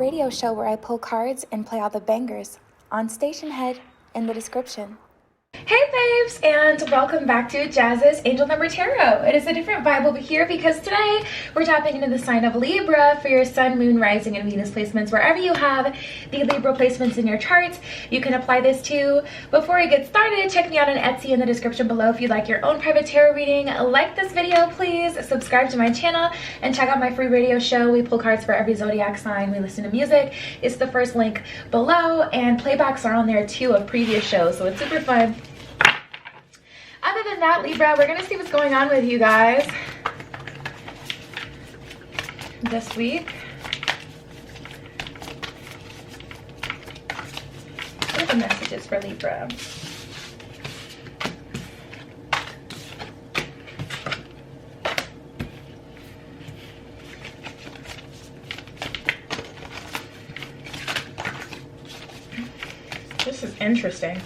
radio show where I pull cards and play all the bangers on Station Head in the description. Hey babes, and welcome back to Jazz's Angel Number Tarot. It is a different vibe over here because today we're tapping into the sign of Libra for your Sun, Moon, Rising, and Venus placements. Wherever you have the Libra placements in your charts, you can apply this to. Before we get started, check me out on Etsy in the description below if you'd like your own private tarot reading. Like this video, please. Subscribe to my channel and check out my free radio show. We pull cards for every zodiac sign. We listen to music. It's the first link below, and playbacks are on there too of previous shows, so it's super fun. Other than that, Libra, we're gonna see what's going on with you guys this week. What are the messages for Libra? This is interesting.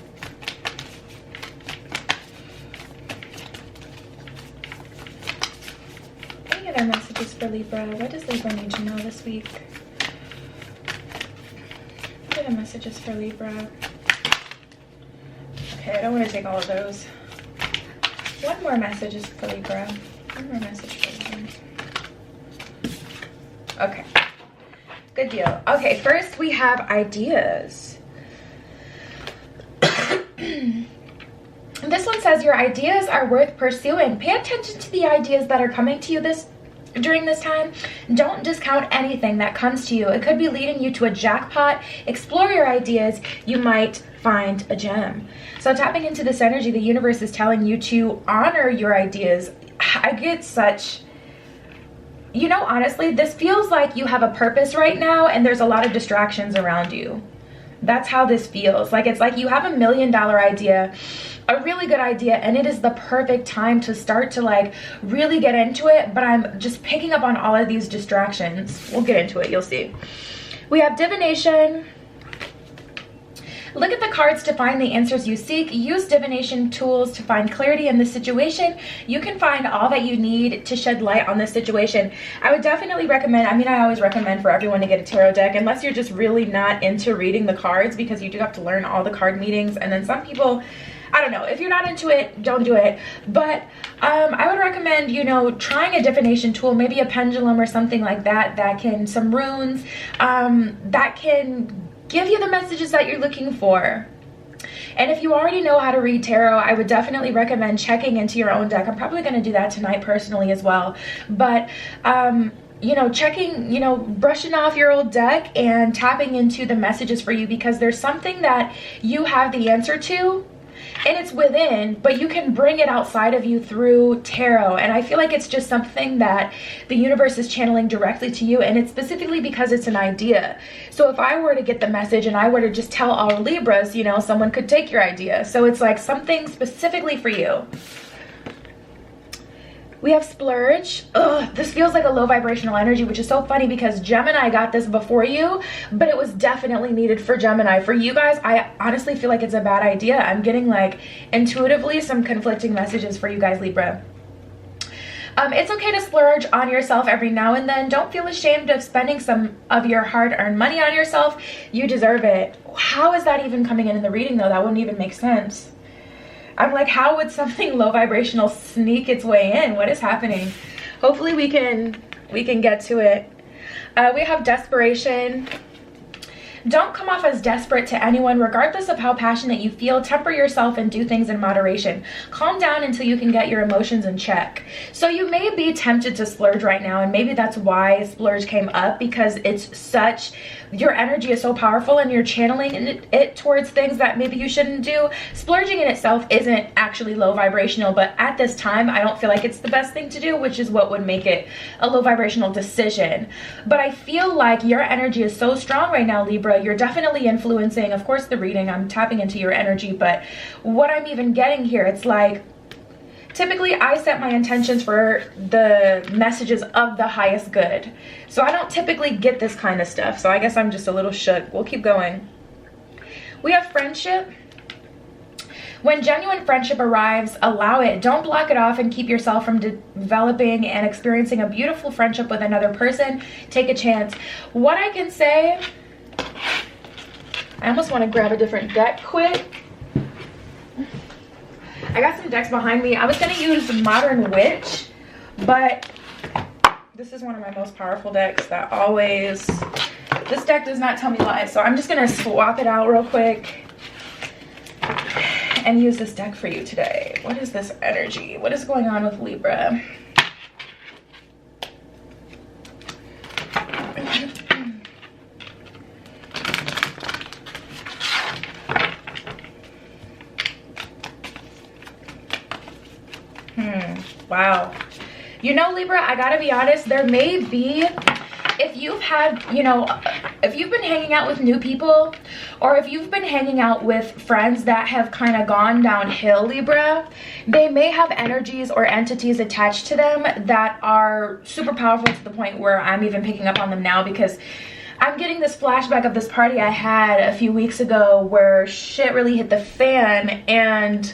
Our messages for Libra. What does Libra need to know this week? What are the messages for Libra? Okay, I don't want to take all of those. One more message for Libra. One more message for Libra. Okay. Good deal. Okay, first we have ideas. This one says your ideas are worth pursuing. Pay attention to the ideas that are coming to you during this time. Don't discount anything that comes to you. It could be leading you to a jackpot. Explore your ideas. You might find a gem. So tapping into this energy, the universe is telling you to honor your ideas. I get such, you know, honestly, this feels like you have a purpose right now and there's a lot of distractions around you. That's how this feels. Like, it's like you have $1 million idea, a really good idea, and it is the perfect time to start to like really get into it, but I'm just picking up on all of these distractions. We'll get into it, you'll see. We have divination. Look at the cards to find the answers you seek. Use divination tools to find clarity in the situation. You can find all that you need to shed light on this situation. I would definitely recommend, I always recommend for everyone to get a tarot deck, unless you're just really not into reading the cards, because you do have to learn all the card meanings. And then some people, I don't know, if you're not into it, don't do it. But I would recommend, you know, trying a divination tool, maybe a pendulum or something like that, that can, some runes, that can give you the messages that you're looking for. And if you already know how to read tarot, I would definitely recommend checking into your own deck. I'm probably going to do that tonight personally as well. But you know, checking, you know, brushing off your old deck and tapping into the messages for you, because there's something that you have the answer to and it's within, but you can bring it outside of you through tarot. And I feel like it's just something that the universe is channeling directly to you, and it's specifically because it's an idea. So if I were to get the message and I were to just tell all Libras, you know, someone could take your idea. So it's like something specifically for you. We have splurge. Ugh, this feels like a low vibrational energy, which is so funny because Gemini got this before you, but it was definitely needed for Gemini. For you guys, I honestly feel like it's a bad idea. I'm getting like intuitively some conflicting messages for you guys, Libra. It's okay to splurge on yourself every now and then. Don't feel ashamed of spending some of your hard-earned money on yourself. You deserve it. How is that even coming in the reading though? That wouldn't even make sense. I'm like, how would something low vibrational sneak its way in? What is happening? Hopefully we can get to it. We have desperation. Don't come off as desperate to anyone, regardless of how passionate you feel. Temper yourself and do things in moderation. Calm down until you can get your emotions in check. So you may be tempted to splurge right now, and maybe that's why splurge came up, because it's such, your energy is so powerful and you're channeling it towards things that maybe you shouldn't do. Splurging in itself isn't actually low vibrational, but at this time I don't feel like it's the best thing to do, which is what would make it a low vibrational decision. But I feel like your energy is so strong right now, Libra. You're definitely influencing, of course, the reading. I'm tapping into your energy, but what I'm even getting here, it's like, typically I set my intentions for the messages of the highest good. So I don't typically get this kind of stuff. So I guess I'm just a little shook. We'll keep going. We have friendship. When genuine friendship arrives, allow it. Don't block it off and keep yourself from developing and experiencing a beautiful friendship with another person. Take a chance. What I can say, I almost want to grab a different deck quick. I got some decks behind me. I was going to use Modern Witch, but this is one of my most powerful decks that always, this deck does not tell me lies. So I'm just going to swap it out real quick and use this deck for you today. What is this energy? What is going on with Libra? Wow. You know, Libra, I gotta be honest, there may be, if you've had, you know, if you've been hanging out with new people, or if you've been hanging out with friends that have kind of gone downhill, Libra, they may have energies or entities attached to them that are super powerful to the point where I'm even picking up on them now, because I'm getting this flashback of this party I had a few weeks ago where shit really hit the fan, and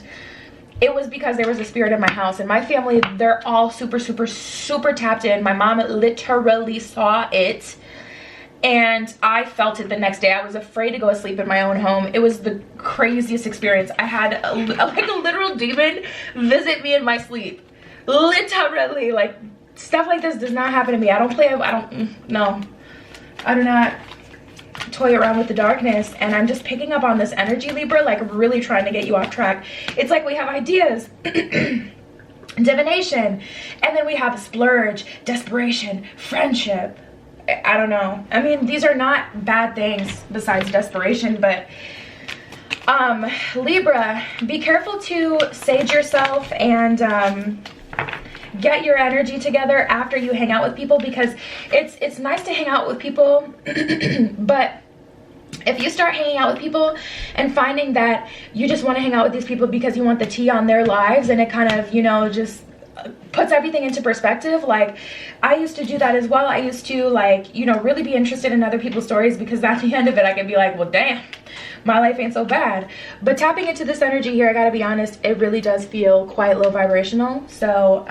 it was because there was a spirit in my house. And my family, they're all super tapped in. My mom literally saw it, and I felt it the next day. I was afraid to go to sleep in my own home. It was the craziest experience. I had like a literal demon visit me in my sleep. Literally, like, stuff like this does not happen to me. I don't play, no. I do not toy around with the darkness, and I'm just picking up on this energy, Libra, like really trying to get you off track. It's like we have ideas, divination, and then we have splurge, desperation, friendship. I don't know. I mean, these are not bad things besides desperation, but Libra, be careful to sage yourself and get your energy together after you hang out with people, because it's nice to hang out with people but if you start hanging out with people and finding that you just want to hang out with these people because you want the tea on their lives, and it kind of, you know, just puts everything into perspective. Like, I used to do that as well. I used to, like, you know, really be interested in other people's stories, because at the end of it I could be like, well, damn, my life ain't so bad. But tapping into this energy here, I gotta be honest, it really does feel quite low vibrational. So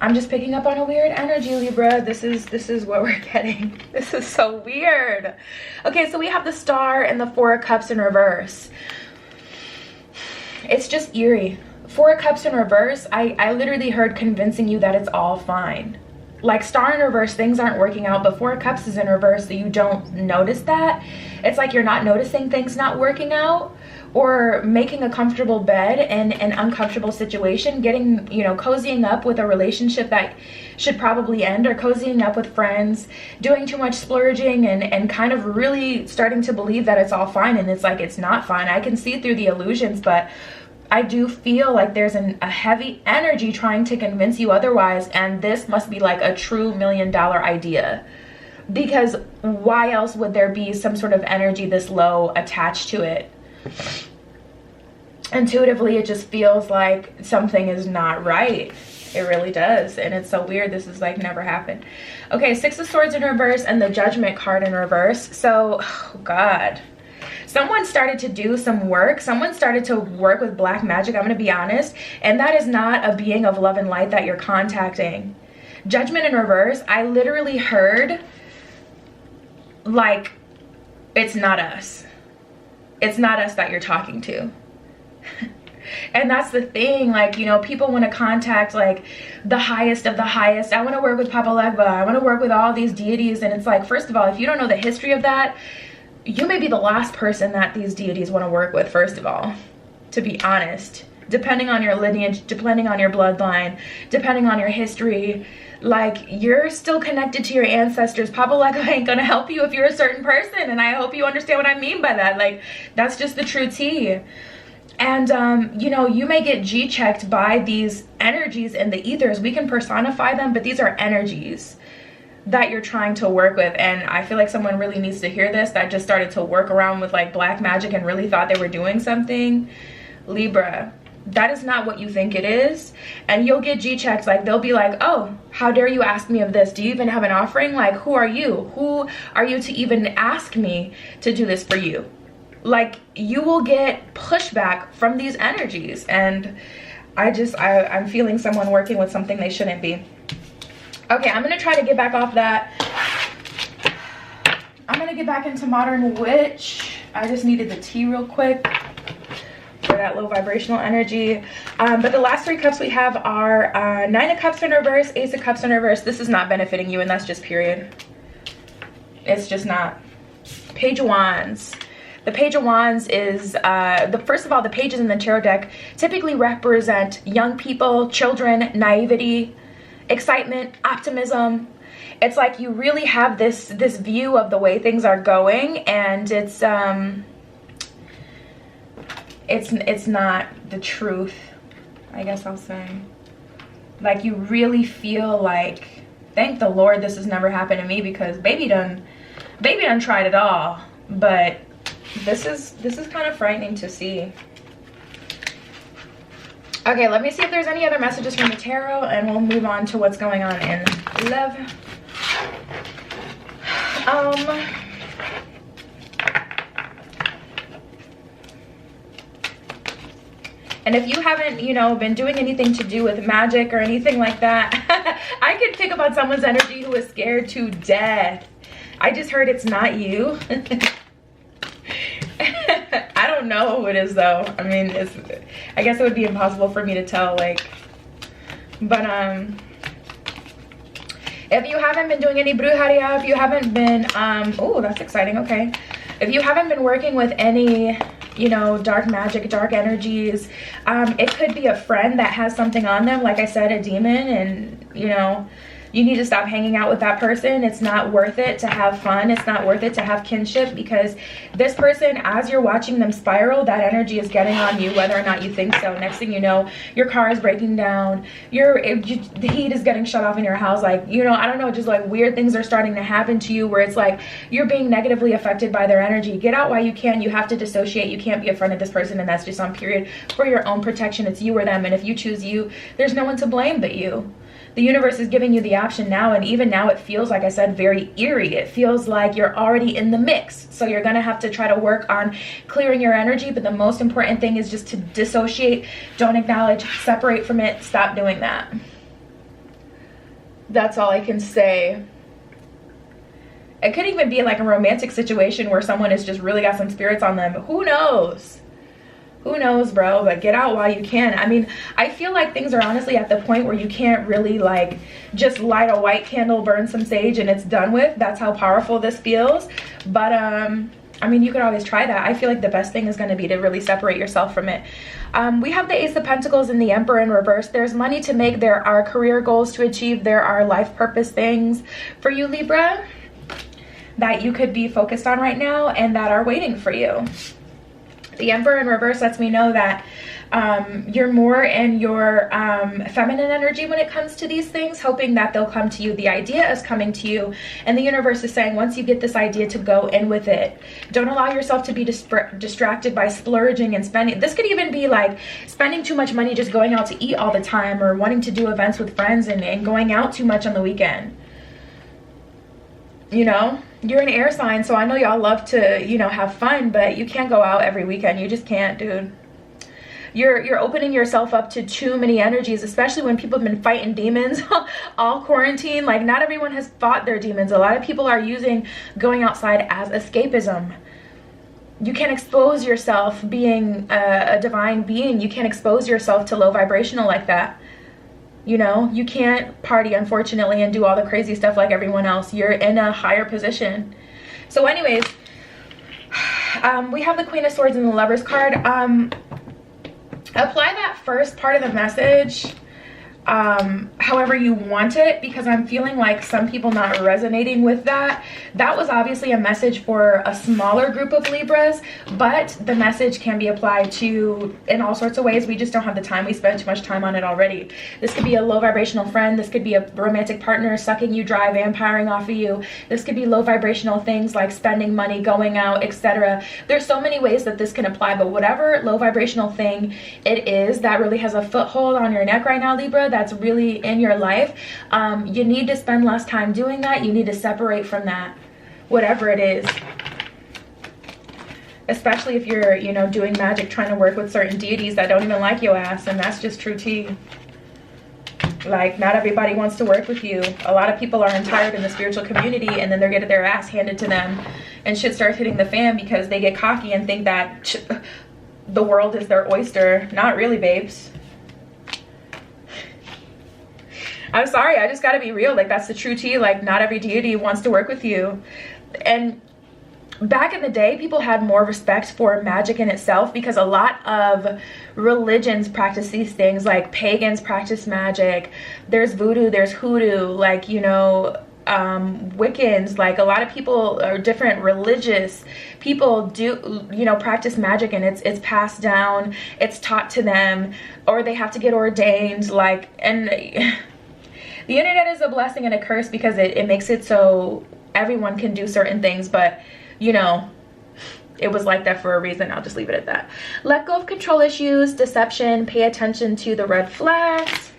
I'm just picking up on a weird energy, Libra. This is what we're getting. This is so weird. Okay, so we have the Star and the Four of Cups in reverse. It's just eerie. Four of Cups in reverse, I literally heard convincing you that it's all fine. Like, Star in reverse, things aren't working out, but Four of Cups is in reverse, so you don't notice that. It's like you're not noticing things not working out, or making a comfortable bed in an uncomfortable situation, getting, you know, cozying up with a relationship that should probably end, or cozying up with friends, doing too much splurging, and kind of really starting to believe that it's all fine, and it's like it's not fine. I can see through the illusions, but I do feel like there's a heavy energy trying to convince you otherwise, and this must be like a true $1 million idea, because why else would there be some sort of energy this low attached to it? Intuitively, it just feels like something is not right. It really does, and it's so weird. This has like never happened. Okay, Six of Swords in reverse and the Judgment card in reverse. So, oh God. Someone started to do some work. Someone started to work with black magic, I'm going to be honest. And that is not a being of love and light that you're contacting. Judgment in reverse, I literally heard, like, it's not us. It's not us that you're talking to. And that's the thing, like, you know, people want to contact like the highest of the highest. I want to work with Papa Legba. I want to work with all these deities. And it's like, first of all, if you don't know the history of that, you may be the last person that these deities want to work with, first of all, to be honest. Depending on your lineage, depending on your bloodline, depending on your history, like, you're still connected to your ancestors. Papa Legba ain't gonna help you if you're a certain person, and I hope you understand what I mean by that. Like, that's just the true tea. And you know, you may get G-checked by these energies in the ethers. We can personify them, but these are energies that you're trying to work with. And I feel like someone really needs to hear this, that just started to work around with like black magic and really thought they were doing something. Libra, that is not what you think it is. And you'll get G-checks. Like, they'll be like, oh, how dare you ask me of this? Do you even have an offering? Like, who are you? Who are you to even ask me to do this for you? like you will get pushback from these energies, and I'm feeling someone working with something they shouldn't be. Okay, I'm gonna try to get back off that. I'm gonna get back into Modern Witch. I just needed the tea real quick for that low vibrational energy. But the last 3 cups we have are 9 of Cups in reverse, Ace of Cups in reverse. This is not benefiting you, and that's just period. It's just not. Page of Wands. The Page of Wands is, first of all, the pages in the tarot deck typically represent young people, children, naivety, excitement, optimism. It's like you really have this view of the way things are going, and it's not the truth, I guess I'll say. Like you really feel like, thank the Lord this has never happened to me, because baby done tried it all. But this is kind of frightening to see. Okay, let me see if there's any other messages from the tarot, and we'll move on to what's going on in love. And if you haven't, you know, been doing anything to do with magic or anything like that, I could pick up on someone's energy who is scared to death. I just heard it's not you. I don't know who it is though. I mean, I guess it would be impossible for me to tell, like, but if you haven't been doing any brujeria, if you haven't been, oh, that's exciting, okay. If you haven't been working with any, you know, dark magic, dark energies, it could be a friend that has something on them, like I said, a demon, and, you know, you need to stop hanging out with that person. It's not worth it to have fun. It's not worth it to have kinship, because this person, as you're watching them spiral, that energy is getting on you, whether or not you think so. Next thing you know, your car is breaking down, the heat is getting shut off in your house, like, you know, I don't know, just like weird things are starting to happen to you where it's like you're being negatively affected by their energy. Get out while you can. You have to dissociate. You can't be a friend of this person, and that's just on period for your own protection. It's you or them, and if you choose you, there's no one to blame but you. The universe is giving you the option now, and even now it feels, like I said, very eerie. It feels like you're already in the mix. So you're going to have to try to work on clearing your energy, but the most important thing is just to dissociate, don't acknowledge, separate from it, stop doing that. That's all I can say. It could even be like a romantic situation where someone has just really got some spirits on them. Who knows? Who knows, bro? But get out while you can. I mean, I feel like things are honestly at the point where you can't really like just light a white candle, burn some sage, and it's done with. That's how powerful this feels. But I mean, you could always try that. I feel like the best thing is going to be to really separate yourself from it. We have the Ace of Pentacles and the Emperor in reverse. There's money to make. There are career goals to achieve. There are life purpose things for you, Libra, that you could be focused on right now and that are waiting for you. The Emperor in reverse lets me know that you're more in your feminine energy when it comes to these things, hoping that they'll come to you. The idea is coming to you, and the universe is saying once you get this idea to go in with it. Don't allow yourself to be distracted by splurging and spending. This could even be like spending too much money just going out to eat all the time, or wanting to do events with friends and going out too much on the weekend. You know, you're an air sign, so I know y'all love to, you know, have fun, but you can't go out every weekend. You just can't, dude. You're opening yourself up to too many energies, especially when people have been fighting demons all quarantine. Like, not everyone has fought their demons. A lot of people are using going outside as escapism. You can't expose yourself being a divine being. You can't expose yourself to low vibrational like that. You know, you can't party, unfortunately, and do all the crazy stuff like everyone else. You're in a higher position. So anyways, we have the Queen of Swords and the Lovers card. Apply that first part of the message however you want it, because I'm feeling like some people not resonating with that. That was obviously a message for a smaller group of Libras, but the message can be applied to in all sorts of ways. We just don't have the time. We spend too much time on it already. This could be a low vibrational friend. This could be a romantic partner sucking you dry, vampiring off of you. This could be low vibrational things like spending money, going out, etc. There's so many ways that this can apply, but whatever low vibrational thing it is that really has a foothold on your neck right now, Libra, that's really in your life, you need to spend less time doing that. You need to separate from that, whatever it is. especially if you're, you know, doing magic, trying to work with certain deities that don't even like your ass. And that's just true tea. Like, not everybody wants to work with you. A lot of people are tired in the spiritual community, and then they're getting their ass handed to them, and shit starts hitting the fan because they get cocky and think that the world is their oyster. Not really, babes. I'm sorry, I just gotta be real. Like, that's the true tea. Like, not every deity wants to work with you. And back in the day, people had more respect for magic in itself, because a lot of religions practice these things. Like, pagans practice magic. There's voodoo, there's hoodoo, like, you know, Wiccans. Like, a lot of people, or different religious people, do, you know, practice magic, and it's passed down, it's taught to them, or they have to get ordained. Like, and the internet is a blessing and a curse, because it makes it so everyone can do certain things, but you know, it was like that for a reason. I'll just leave it at that. Let go of control issues, deception, pay attention to the red flags.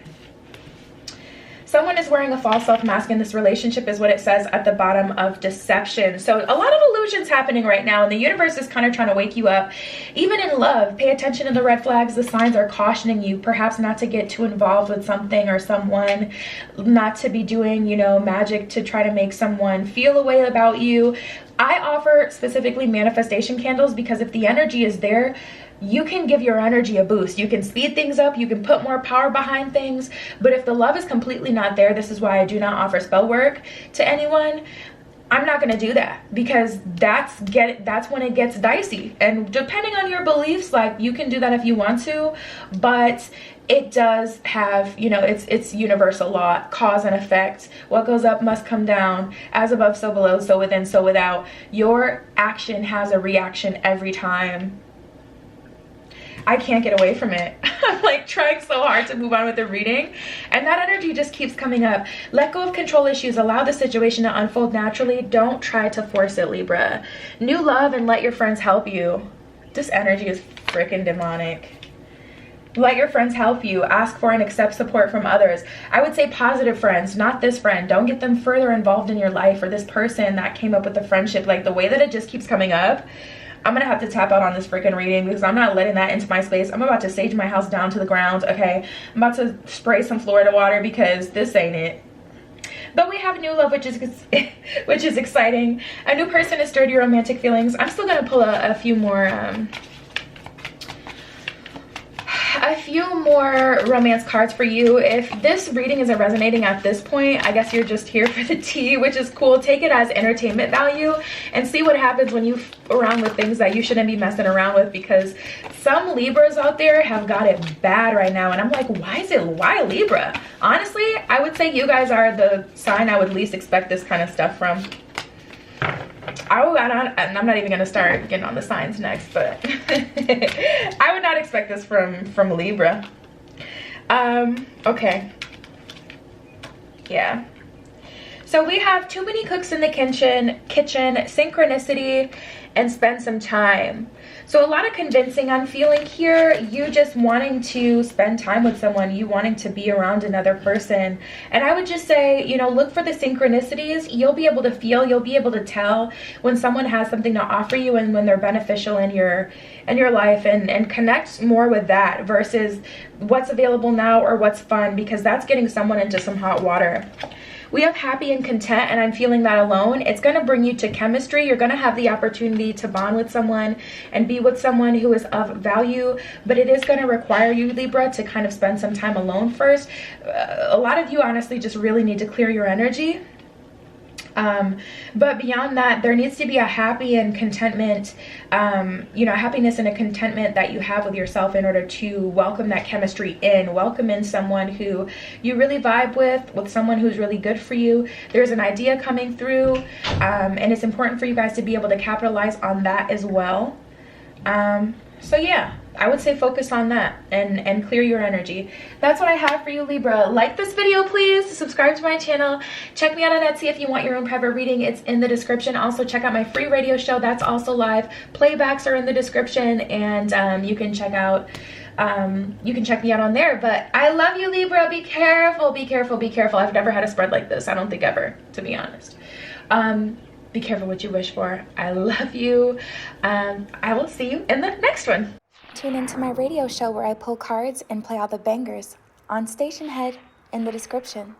Someone is wearing a false self-mask in this relationship is what it says at the bottom of deception. So a lot of illusions happening right now, and the universe is kind of trying to wake you up. Even in love, pay attention to the red flags. The signs are cautioning you perhaps not to get too involved with something or someone, not to be doing, you know, magic to try to make someone feel a way about you. I offer specifically manifestation candles, because if the energy is there, you can give your energy a boost. You can speed things up, you can put more power behind things. But if the love is completely not there, this is why I do not offer spell work to anyone. I'm not going to do that, because that's when it gets dicey. And depending on your beliefs, like, you can do that if you want to, but it does have, you know, it's universal law, cause and effect. What goes up must come down. As above, so below, so within, so without. Your action has a reaction every time. I can't get away from it. I'm like trying so hard to move on with the reading, and that energy just keeps coming up. Let go of control issues. Allow the situation to unfold naturally. Don't try to force it, Libra. New love and let your friends help you. This energy is freaking demonic. Let your friends help you. Ask for and accept support from others. I would say positive friends, not this friend. Don't get them further involved in your life, or this person that came up with the friendship. Like, the way that it just keeps coming up, I'm gonna have to tap out on this freaking reading, because I'm not letting that into my space. I'm about to sage my house down to the ground, okay? I'm about to spray some Florida water, because this ain't it. But we have new love, which is exciting. A new person has stirred your romantic feelings. I'm still gonna pull a few more romance cards for you. If this reading isn't resonating at this point, I guess you're just here for the tea, which is cool. Take it as entertainment value and see what happens when you f around with things that you shouldn't be messing around with, because some Libras out there have got it bad right now, and I'm like, why Libra? Honestly, I would say you guys are the sign I would least expect this kind of stuff from. I'm not even gonna start getting on the signs next, but I would not expect this from Libra. Okay, yeah. So we have too many cooks in the kitchen, synchronicity, and spend some time. So a lot of convincing I'm feeling here. You just wanting to spend time with someone, you wanting to be around another person. And I would just say, you know, look for the synchronicities. You'll be able to feel, you'll be able to tell when someone has something to offer you and when they're beneficial in your life, and connect more with that versus what's available now or what's fun, because that's getting someone into some hot water. We have happy and content, and I'm feeling that alone. It's going to bring you to chemistry. You're going to have the opportunity to bond with someone and be with someone who is of value, but it is going to require you, Libra, to kind of spend some time alone first. A lot of you honestly just really need to clear your energy. But beyond that, there needs to be a happy and contentment, you know, happiness and a contentment that you have with yourself in order to welcome that chemistry in, welcome in someone who you really vibe with someone who's really good for you. There's an idea coming through, and it's important for you guys to be able to capitalize on that as well. So yeah, I would say focus on that and clear your energy. That's what I have for you, Libra. Like this video, please. Subscribe to my channel. Check me out on Etsy if you want your own private reading. It's in the description. Also, check out my free radio show. That's also live. Playbacks are in the description, and you can check out you can check me out on there. But I love you, Libra. Be careful, be careful, be careful. I've never had a spread like this. I don't think ever, to be honest. Be careful what you wish for. I love you. I will see you in the next one. Tune into my radio show where I pull cards and play all the bangers on Station Head in the description.